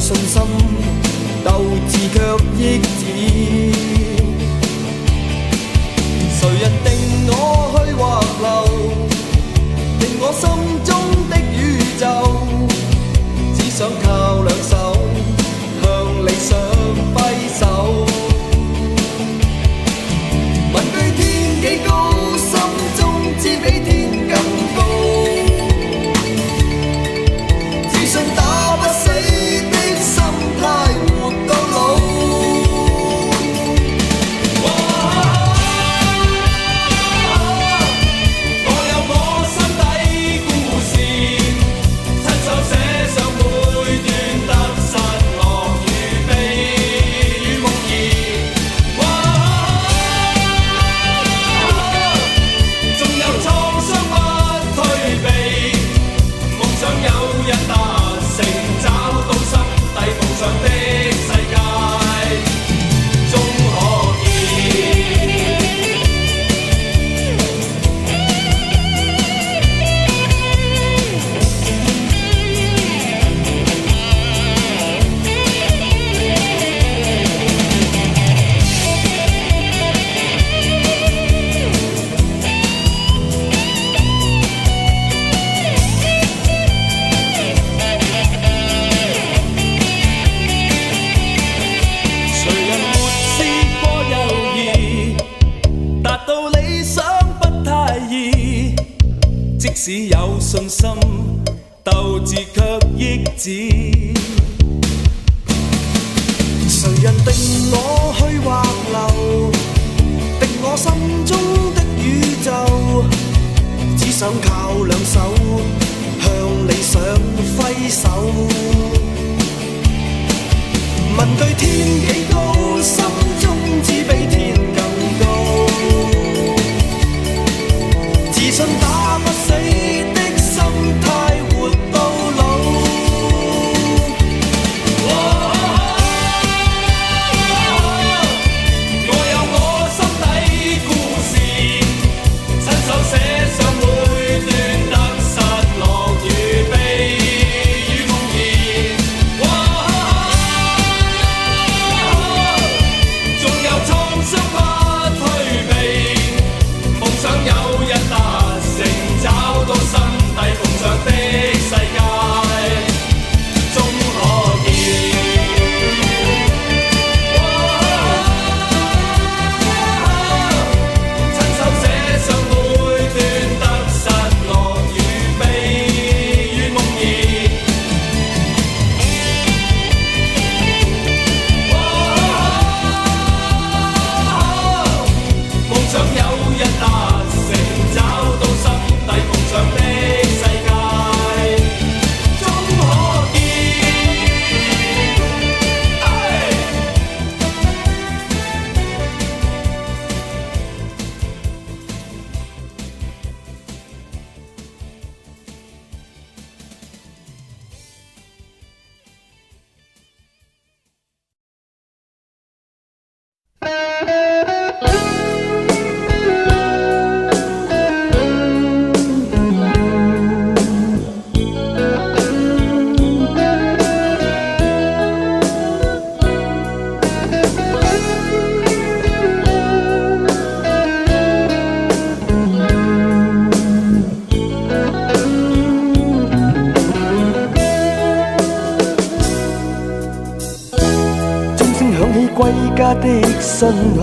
信心鬥志卻抑止，誰人定我去或留，定我心中的宇宙，只想靠兩手向理想揮手。問句天幾高，心中知比天更高，自信打不死活到老，我有我心底故事，親手寫上每段得失樂與悲與夢兒。縱有創傷不退避，夢想有日達成，找到心底夢想的只有信心，鬥志卻抑止。誰人定我去或留，定我心中的宇宙，只想靠兩手向理想揮手。問句天幾高，心中知比天更高，自信打不死的心態活到老。我有我心底故事，親手寫上每段得失樂與悲與夢兒。縱有創傷不退避，夢想有日達成，找到心底夢想的世界，終可見。親手寫上每段得失樂與悲與夢兒。夢想有日達成，找到心底夢想的世界，終可見。歸家的信號，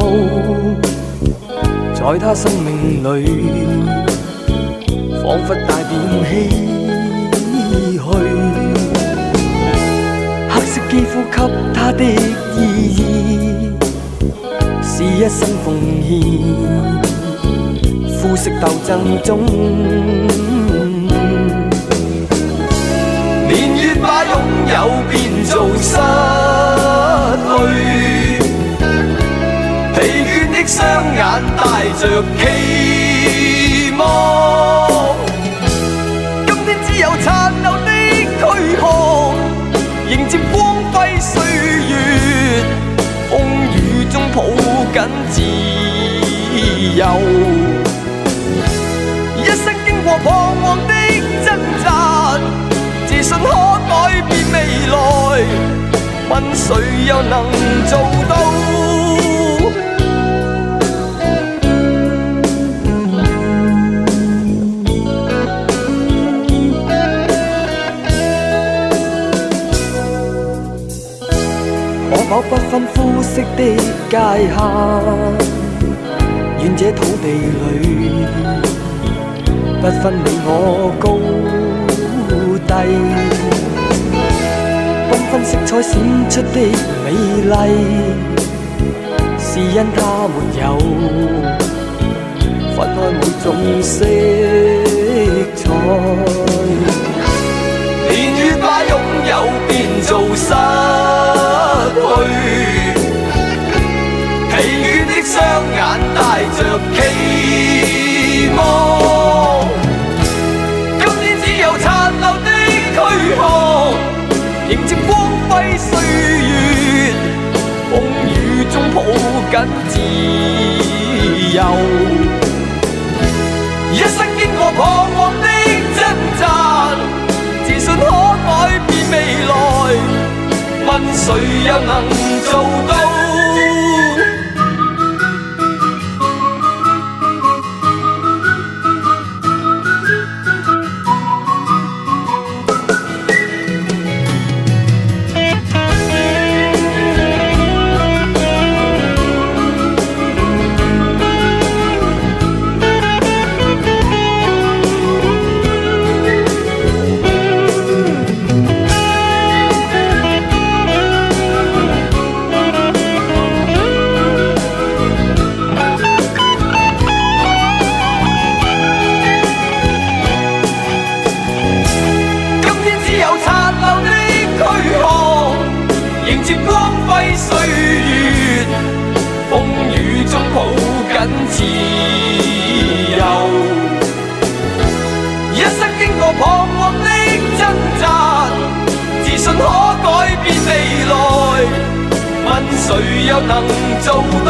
在他生命裏，彷彿帶點唏噓。黑色肌膚給他的意義，是一生奉獻，膚色鬥爭中，年月把擁有變做失去，疲倦的雙眼帶着期望，今天只有殘留的軀殼，迎接光輝歲月，風雨中抱緊自由，一生經過彷徨的掙扎，自信可改變未來，問誰又能做到？可否不分膚色的界限，願這土地裏不分你我高低，繽紛色彩閃出的美麗，是因它沒有分開每種色彩，年月把擁有變做失去，疲倦的雙眼帶着期望，今天只有殘留的軀殼，迎接光輝歲月，風雨中抱緊自由，一生經過彷徨的掙扎，自信可改變未來，問誰又能做到？迎接光輝歲月，風雨中抱緊自由，一生經過彷徨的掙扎，自信可改變未來，問誰又能做到？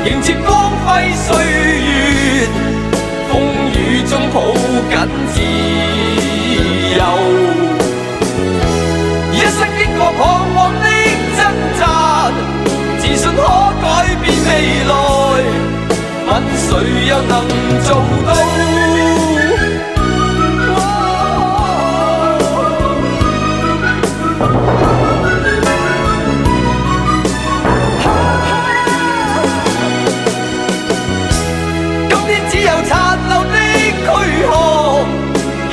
迎接光輝歲月，風雨中抱緊自由，一生經過彷徨的掙扎，自信可改變未來，問誰又能做到？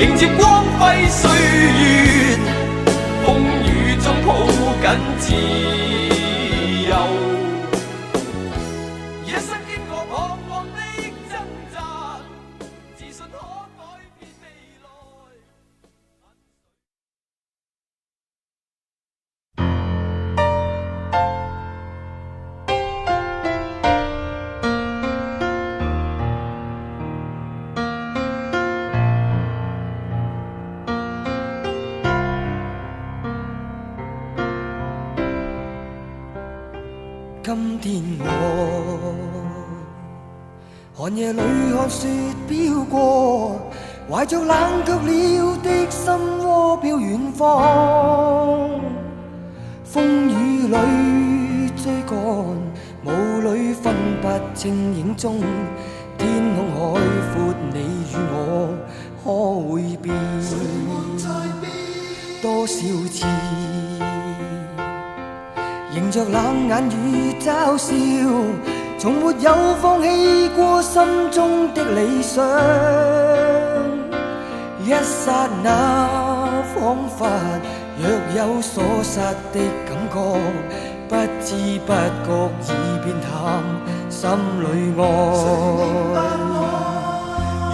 迎接光輝歲月，風雨中抱緊自由，一生經過彷徨的掙扎，自信可改變未來。今天我寒夜裏看雪飄過，懷着冷卻了的心窩飄遠方，風雨裏追趕，霧裏分不清影蹤，天空海闊，你與我可會變？多少次迎着冷眼與嘲笑，從沒有放棄過心中的理想。一剎那彷彿若有所失的感覺，不知不覺已變淡，心裏愛。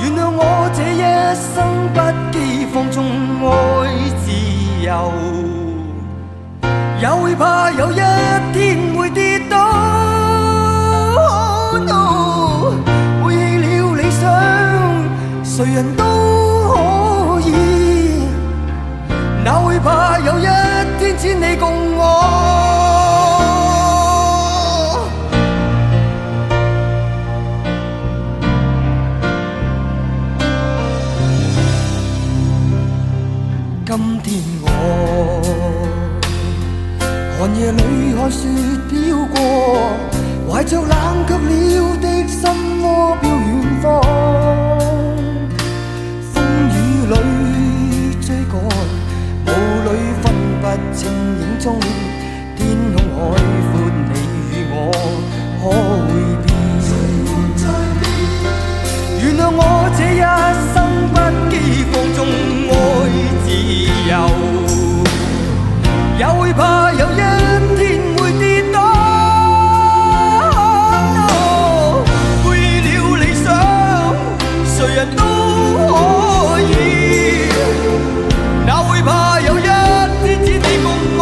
原諒我這一生不羈放縱愛自由，也會怕有一天會跌倒。Oh no， 背棄了理想，誰人都可以，哪會怕有一天只你共我。今天我寒夜裏看雪飄過，懷着冷卻了的心窩飄遠方。風雨裏追趕，霧裏分不清影蹤，天空海闊，你與我可會變？原諒我這一生不羈放縱愛自由，也會怕有一天會跌倒。Oh no， 背棄了理想，誰人都可以，哪會怕有一天只你共我。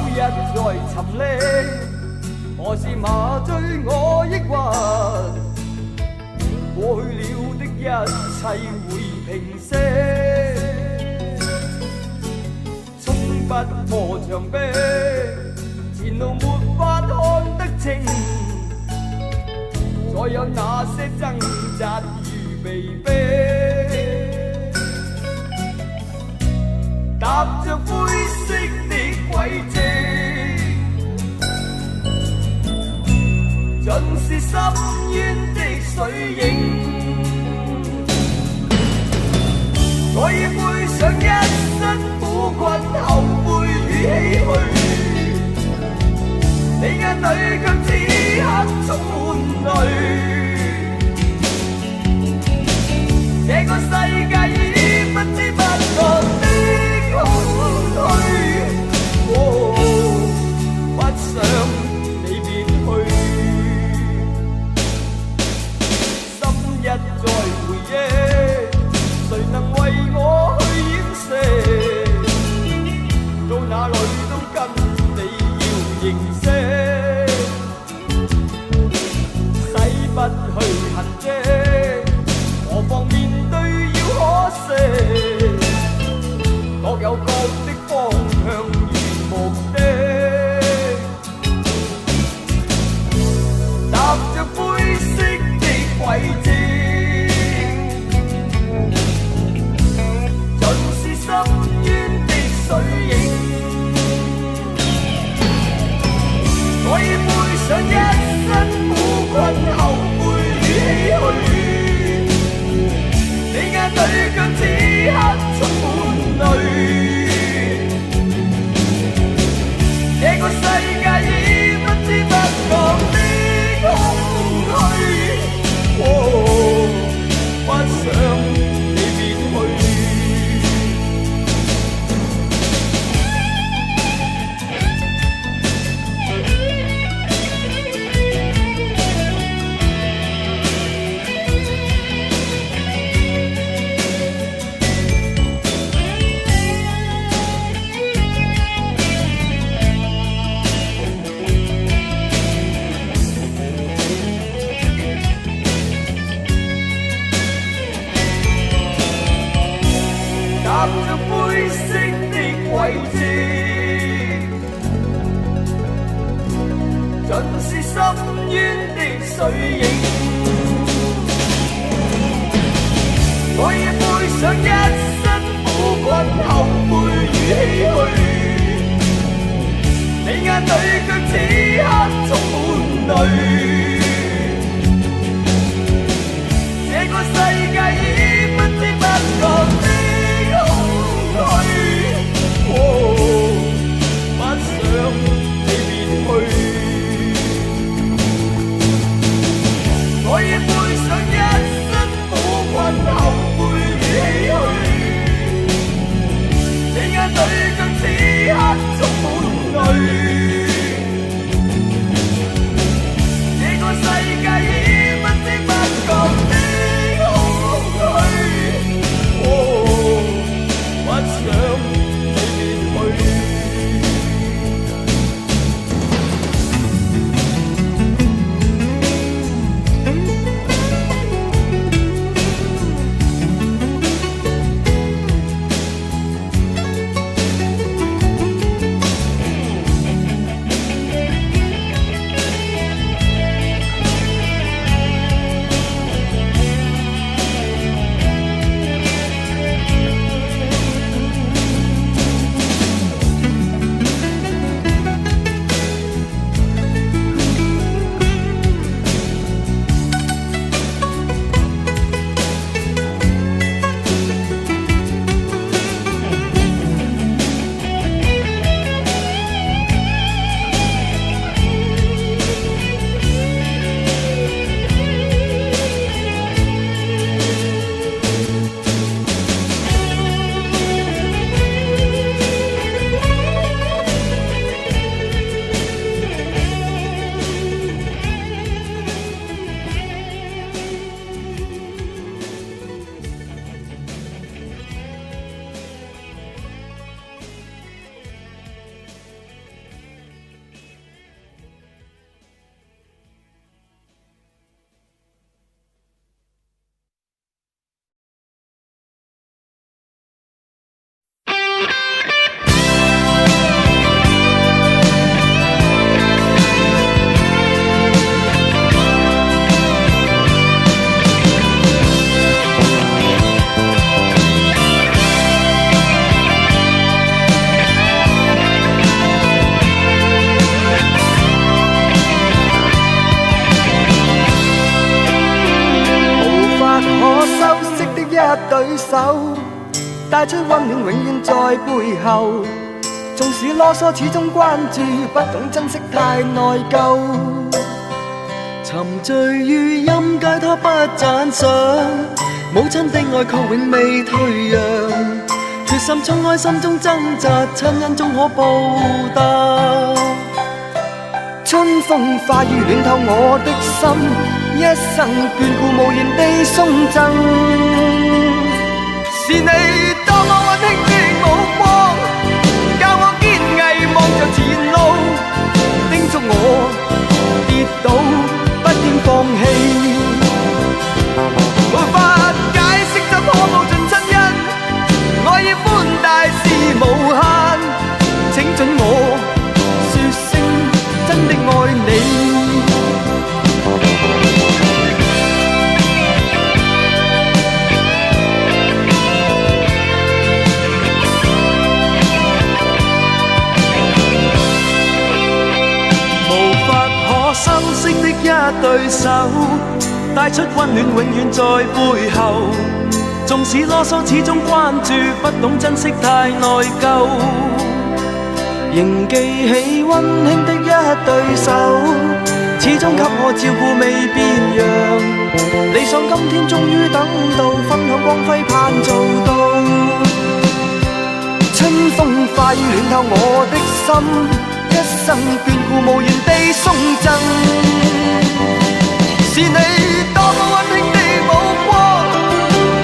一再沉溺，何時麻醉我抑鬱？過去了的一切會停息，衝不破牆壁，前路沒法看得清，再有那些掙扎如被逼，踏着灰色的軌跡，盡是深淵的水影。我已背上一身苦困、後悔與唏噓，你眼裏卻此刻充滿淚。這個世界已不知不覺的空虛，不想你別去，心一再回憶。誰能為我去掩飾？到哪裏都跟你要認識，洗不去痕跡，何況面對要可惜。各有各的方向與目的，踏着灰色的軌跡。深淵的水影，我已背上一身苦困、後悔與唏噓，你眼裏卻此刻充滿淚。這個世界已不知不覺的空虛，不想你別去。踏着灰色的軌跡，盡是深淵的水影。我已背上一身苦困、後悔與唏噓，你眼裏卻此刻充滿淚。這個世界已不知不覺的不想你別去，我已背上一身苦困、後悔與唏噓，你眼裏卻此刻充滿淚。溫暖永遠在背後，縱使囉嗦始終關注，不懂珍惜太內疚。沉醉於音階他不讚賞，母親的愛卻永未退讓，決心衝開心中掙扎，親恩終可報答。春風化雨暖透我的心，一生眷顧無言地送贈。是你多麼溫馨的目光，教我堅毅望着前路，叮囑我跌倒不應放棄。無法解釋怎可報盡親恩，愛意寬大是無限，請准我說聲真的愛你。無法可修飾的一對手，帶出溫暖永遠在背後，縱使囉嗦始終關注，不懂珍惜太內疚。仍記起溫馨的一對手，始終給我照顧未變樣。理想今天終於等到，分享光輝盼做到。春風化雨暖透我的心，一生眷顧無言地送贈。是你多麼溫馨的目光，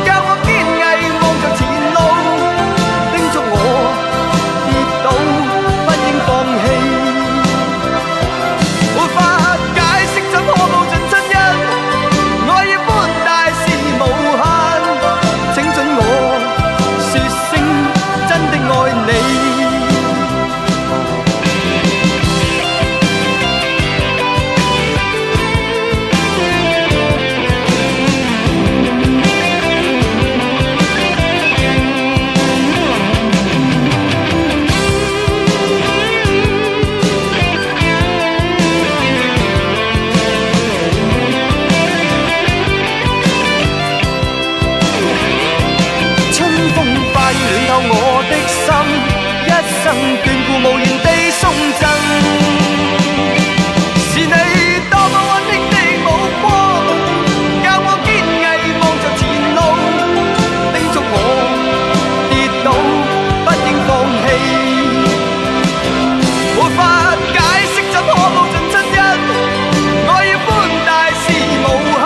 教我堅毅望着前路，叮囑我跌倒不應放棄。無法解釋怎可報盡親恩，愛意寬大是無限，請准我說聲真的愛你。暖透我的心，一生眷顧無言地送贈。是你多麼溫馨的目光，教我堅毅望着前路，叮囑我跌倒不應放棄。無法解釋怎可報盡親恩，愛意寬大是無限，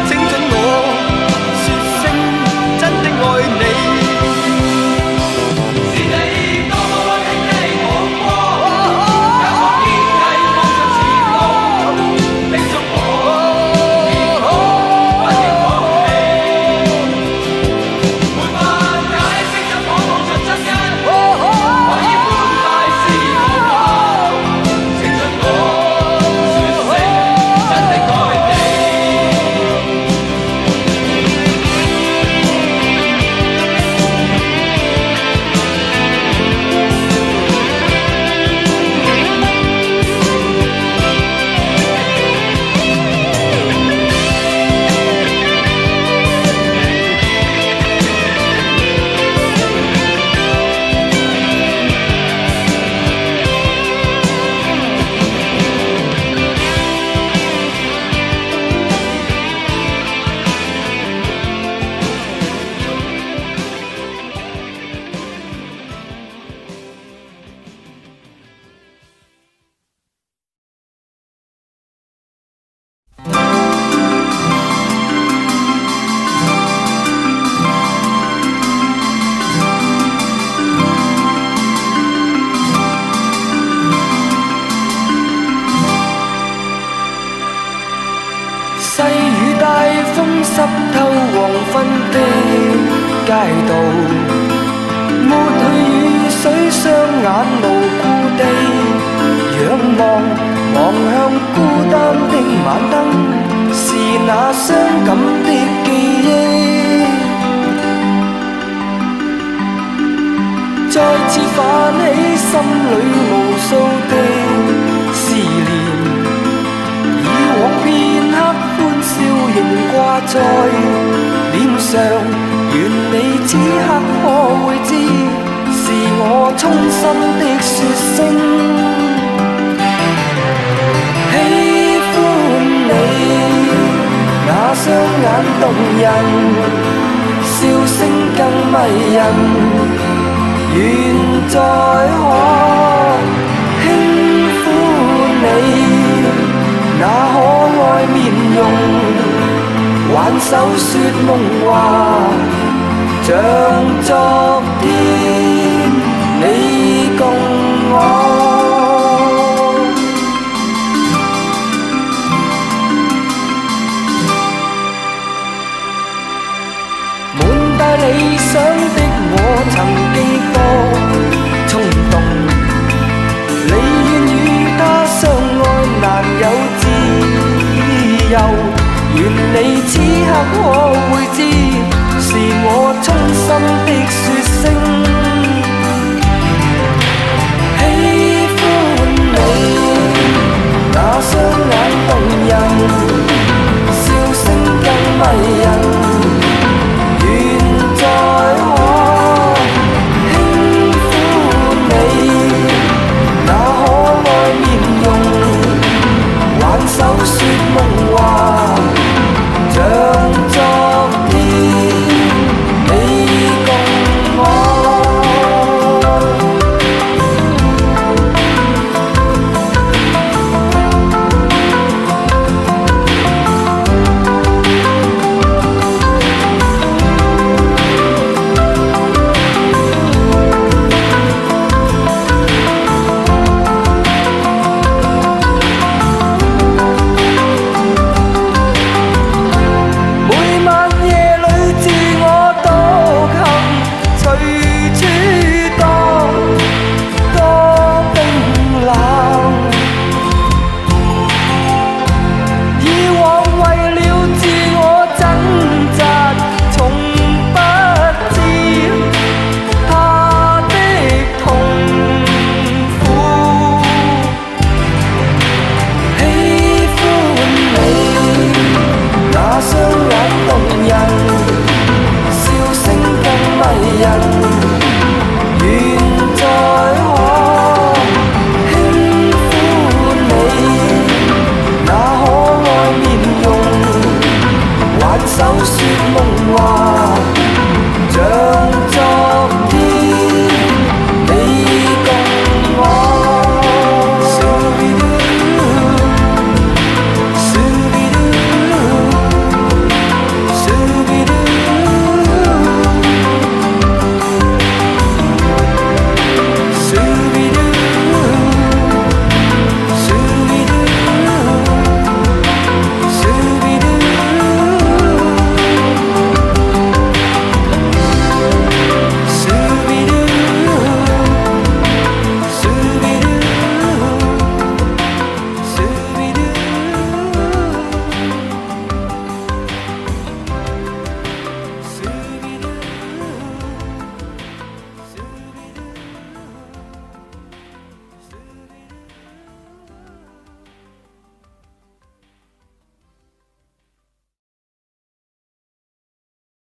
請准我說聲真的愛你。濕透黃昏的街道，抹去雨水，雙眼無故地仰望，望向孤單的晚燈，是那傷感的記憶，再次泛起心裏無數的思念，以往片刻歡笑仍掛在臉上，願你此刻可會知，是我衷心的說聲喜歡你。那雙眼動人，笑聲更迷人，願再可輕撫你那可愛面容，挽手說夢話，像昨天你共我。滿帶理想的我曾經多衝動，你願與他相愛難有自由。願你此刻可會知，是我衷心的